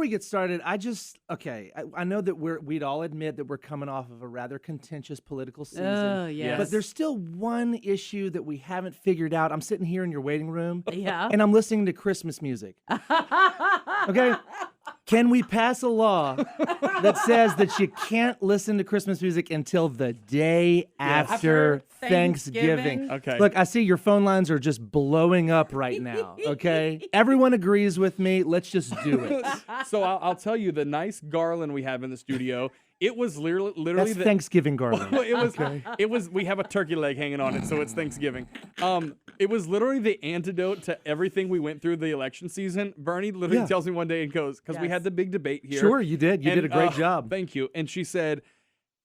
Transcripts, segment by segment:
we get started, I know that we'd all admit that we're coming off of a rather contentious political season. Oh, yes. But there's still one issue that we haven't figured out. I'm sitting here in your waiting room, Yeah. and I'm listening to Christmas music. Okay? Can we pass a law that says that you can't listen to Christmas music until the day after Thanksgiving? Okay. Look, I see your phone lines are just blowing up right now, okay? Everyone agrees with me. Let's just do it. So I'll tell you, the nice garland we have in the studio, it was literally That's the Thanksgiving garland. it was we have a turkey leg hanging on it, so it's Thanksgiving. It was literally the antidote to everything we went through the election season. Bernie literally tells me one day and goes, because we had the big debate here. Sure, you did. You did a great job. Thank you. And she said,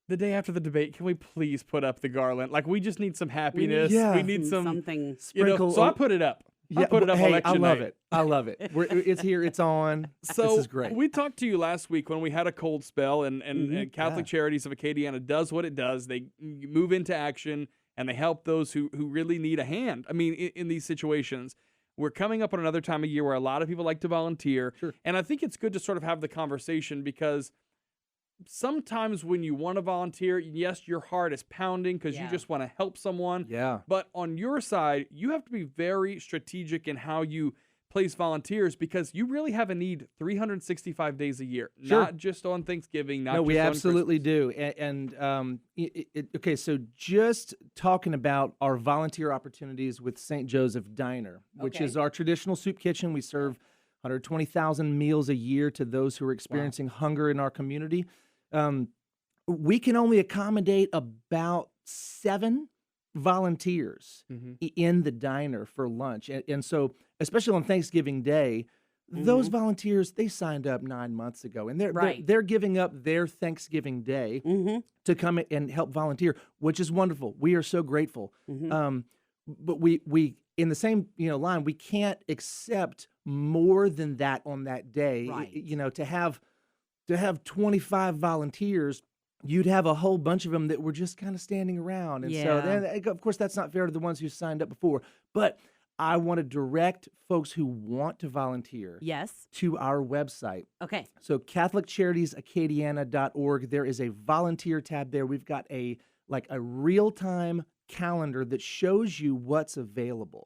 the day after the debate, can we please put up the garland? Like, we just need some happiness. We need something. Sprinkle. So I put it up. I put it up hey, election I love night. it. I love it. It's here. It's on. So this is great. We talked to you last week when we had a cold spell, and Catholic Charities of Acadiana does what it does. They move into action, and they help those who really need a hand. I mean, in these situations, we're coming up on another time of year where a lot of people like to volunteer. Sure. And I think it's good to sort of have the conversation, because sometimes when you want to volunteer, yes, your heart is pounding because you just want to help someone. Yeah. But on your side, you have to be very strategic in how you place volunteers, because you really have a need 365 days a year, not just on Thanksgiving, not no, just we on absolutely Christmas. do. Okay, so just talking about our volunteer opportunities with St. Joseph Diner, which is our traditional soup kitchen. We serve 120,000 meals a year to those who are experiencing hunger in our community. We can only accommodate about 7 volunteers in the diner for lunch. And so, especially on Thanksgiving Day, those volunteers, they signed up 9 months ago, and they're giving up their Thanksgiving Day to come and help volunteer, which is wonderful. We are so grateful. But we in the same line, we can't accept more than that on that day. Right. To have 25 volunteers, you'd have a whole bunch of them that were just kind of standing around. And so then, of course, that's not fair to the ones who signed up before. But I want to direct folks who want to volunteer to our website. Okay. So CatholicCharitiesAcadiana.org, there is a volunteer tab there. We've got a real-time calendar that shows you what's available.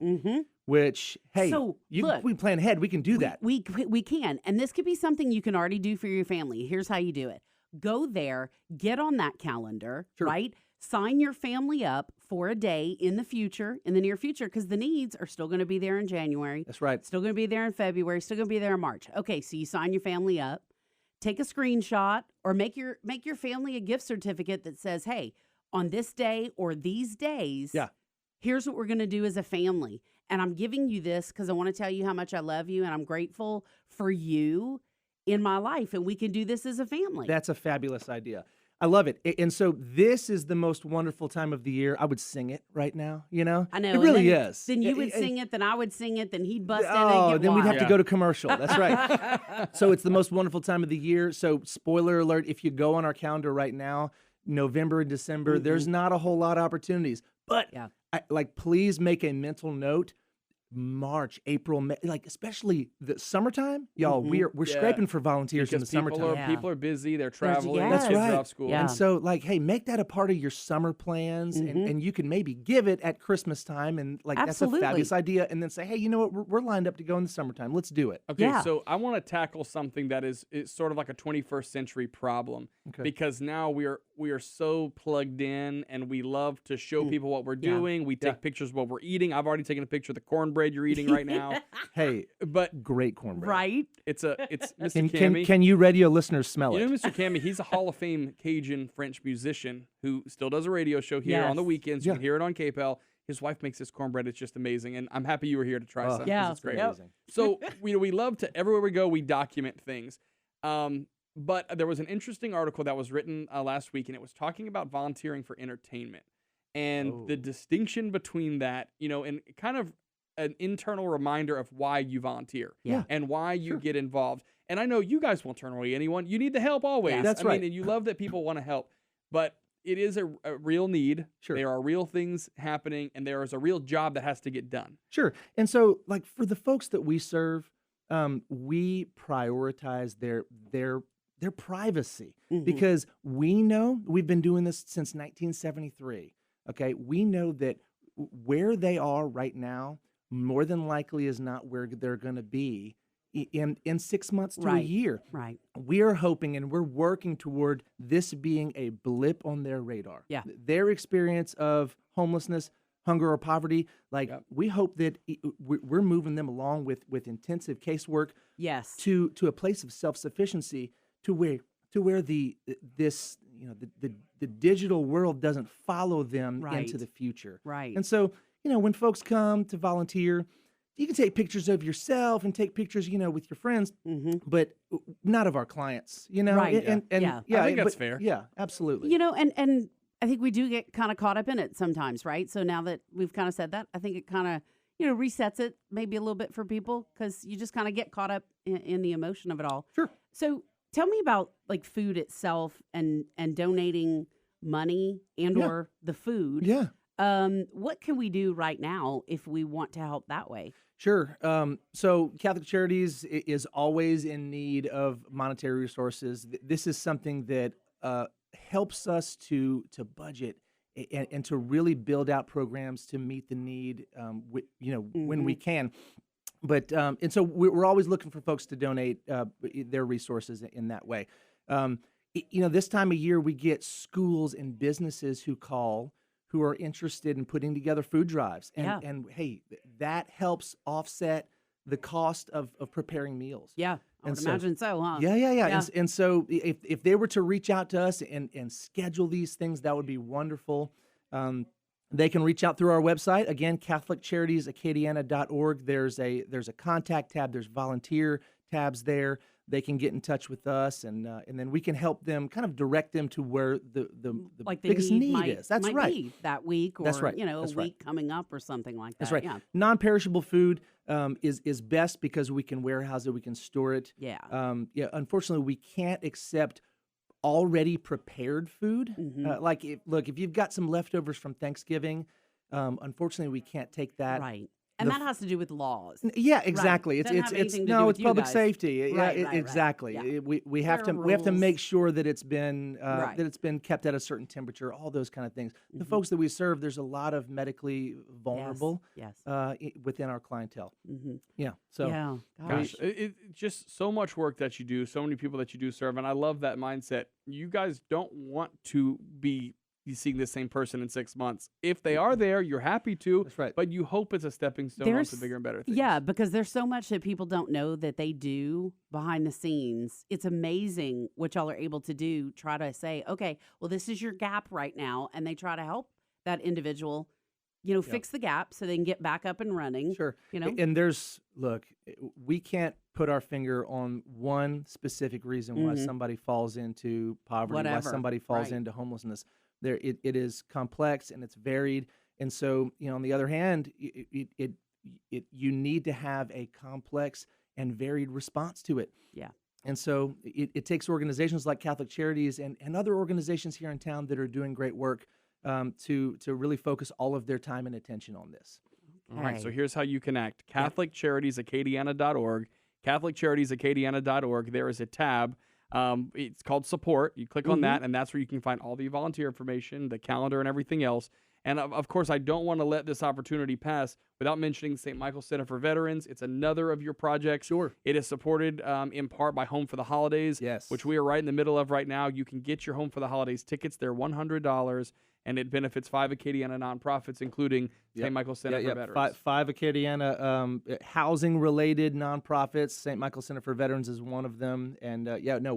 Which, hey, So, look, we plan ahead. We can do that. We can. And this could be something you can already do for your family. Here's how you do it. Go there, get on that calendar, right? Sign your family up for a day in the near future, because the needs are still going to be there in January. That's right. Still going to be there in February, still going to be there in March. Okay, so you sign your family up, take a screenshot, or make your family a gift certificate that says, hey, on this day or these days, here's what we're going to do as a family. And I'm giving you this because I want to tell you how much I love you and I'm grateful for you in my life. And we can do this as a family. That's a fabulous idea. I love it. And so this is the most wonderful time of the year. I would sing it right now, I know. It really is. Then you would sing it, then I would sing it, then he'd bust in and get then we'd have wild. to go to commercial. That's right. So it's the most wonderful time of the year. So spoiler alert, if you go on our calendar right now, November and December, there's not a whole lot of opportunities. But please make a mental note. March, April, May, especially the summertime, y'all. We're scraping for volunteers in the summertime. People are busy. They're traveling. That's kids right. are off school. And so, hey, make that a part of your summer plans, and you can maybe give it at Christmas time, and that's a fabulous idea. And then say, hey, you know what? We're lined up to go in the summertime. Let's do it. Okay, so I want to tackle something that is sort of like a 21st century problem, because now we are so plugged in, and we love to show people what we're doing. We take pictures of what we're eating. I've already taken a picture of the cornbread you're eating right now. Hey, but great cornbread. Right? It's Mr. Cammy. Can you radio listeners smell it? You know Mr. Cammy, he's a Hall of Fame Cajun French musician who still does a radio show here on the weekends. You can hear it on KPEL. His wife makes this cornbread. It's just amazing. And I'm happy you were here to try some. Yeah, It's great. Amazing. So we love to, everywhere we go, we document things. But there was an interesting article that was written last week, and it was talking about volunteering for entertainment and the distinction between that, and kind of an internal reminder of why you volunteer and why you get involved. And I know you guys won't turn away anyone. You need the help always. Yeah, that's right. And you love that people want to help, but it is a real need. Sure. There are real things happening, and there is a real job that has to get done. Sure. And so, for the folks that we serve, we prioritize their privacy because we know we've been doing this since 1973. Okay, we know that where they are right now more than likely is not where they're going to be in 6 months to a year. Right. We are hoping and we're working toward this being a blip on their radar. Yeah. Their experience of homelessness, hunger, or poverty, we hope that we're moving them along with intensive casework. Yes. To a place of self-sufficiency to where the digital world doesn't follow them into the future. Right. And so, when folks come to volunteer, you can take pictures of yourself and take pictures, with your friends, but not of our clients, Right. And I think that's fair. Yeah, absolutely. And I think we do get kind of caught up in it sometimes, right? So now that we've kind of said that, I think it kind of, resets it maybe a little bit for people because you just kind of get caught up in the emotion of it all. Sure. So tell me about like food itself and donating money and or the food. Yeah. What can we do right now if we want to help that way? Sure. So Catholic Charities is always in need of monetary resources. This is something that helps us to budget and to really build out programs to meet the need, when we can. But and so we're always looking for folks to donate their resources in that way. This time of year we get schools and businesses who call who are interested in putting together food drives, and hey, that helps offset the cost of preparing meals. Yeah, I would imagine so, huh? Yeah. And so if they were to reach out to us and schedule these things, that would be wonderful. They can reach out through our website. Again, CatholicCharitiesAcadiana.org. There's a contact tab. There's volunteer tabs there. They can get in touch with us, and then we can help them, kind of direct them to where the biggest need is. That's might right. Be that week, or That's right. a week coming up, or something like that. That's right. Yeah. Non-perishable food is best because we can warehouse it, we can store it. Yeah. Unfortunately, we can't accept already prepared food. If you've got some leftovers from Thanksgiving, unfortunately, we can't take that. Right. And that has to do with laws. Yeah, exactly. Right. It's public safety. Right, exactly. Yeah. We have to make sure that it's been kept at a certain temperature. All those kind of things. The folks that we serve, there's a lot of medically vulnerable within our clientele. Yeah. So gosh, it's just so much work that you do, so many people that you do serve, and I love that mindset. You guys don't want to be seeing the same person in 6 months. If they are there, you're happy to. That's right. But you hope it's a stepping stone on to bigger and better things. Yeah, because there's so much that people don't know that they do behind the scenes. It's amazing what y'all are able to do. Try to say, okay, well, this is your gap right now, and they try to help that individual, fix the gap so they can get back up and running. Sure. And we can't put our finger on one specific reason why somebody falls into poverty, why somebody falls into homelessness. It is complex and it's varied, and so on the other hand, you need to have a complex and varied response to it. Yeah, and so it takes organizations like Catholic Charities and other organizations here in town that are doing great work to really focus all of their time and attention on this. All right, so here's how you connect: CatholicCharitiesAcadiana.org, CatholicCharitiesAcadiana.org. There is a tab. It's called Support. You click on that, and that's where you can find all the volunteer information, the calendar, and everything else. And of course, I don't want to let this opportunity pass without mentioning St. Michael's Center for Veterans. It's another of your projects. Sure. It is supported in part by Home for the Holidays, which we are right in the middle of right now. You can get your Home for the Holidays tickets. They're $100, and it benefits 5 Acadiana nonprofits, incling St. Michael's Center for Veterans. Five Acadiana housing-related nonprofits. St. Michael's Center for Veterans is one of them. And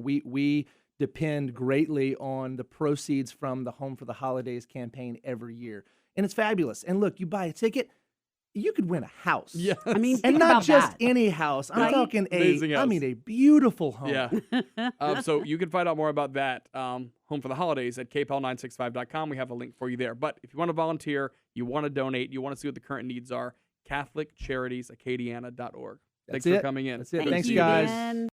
we depend greatly on the proceeds from the Home for the Holidays campaign every year. And it's fabulous. And look, you buy a ticket, you could win a house. Yeah. I mean, and not just any house. I'm talking a beautiful home. Yeah. So you can find out more about that, Home for the Holidays, at kpel965.com. We have a link for you there. But if you want to volunteer, you want to donate, you want to see what the current needs are, CatholicCharitiesAcadiana.org. Thanks for coming in. That's it. Thanks, guys.